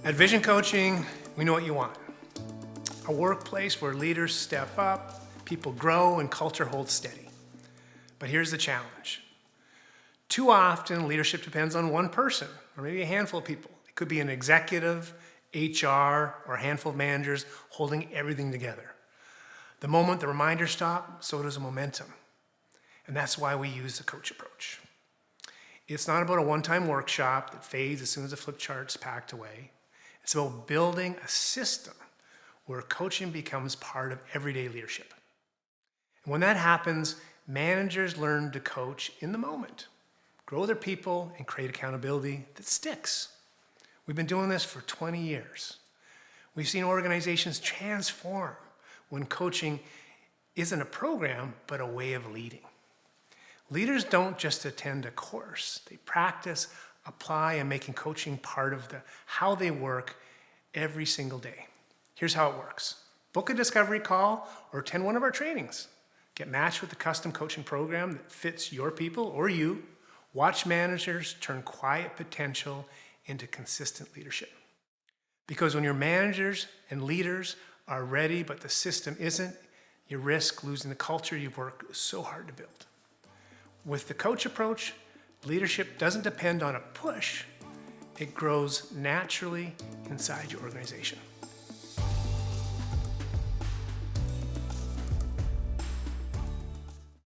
At Vision Coaching, we know what you want. A workplace where leaders step up, people grow, and culture holds steady. But here's the challenge. Too often, leadership depends on one person, or maybe a handful of people. It could be an executive, HR, or a handful of managers holding everything together. The moment the reminders stop, so does the momentum. And that's why we use the coach approach. It's not about a one-time workshop that fades as soon as the flip chart's packed away. It's about building a system where coaching becomes part of everyday leadership. And when that happens, managers learn to coach in the moment, grow their people, and create accountability that sticks. We've been doing this for 20 years. We've seen organizations transform when coaching isn't a program, but a way of leading. Leaders don't just attend a course. They practice, apply, and making coaching part of how they work every single day. Here's how it works. Book a discovery call or attend one of our trainings. Get matched with a custom coaching program that fits your people or you. Watch managers turn quiet potential into consistent leadership. Because when your managers and leaders are ready, but the system isn't, you risk losing the culture you've worked so hard to build. With the coach approach, leadership doesn't depend on a push. It grows naturally inside your organization.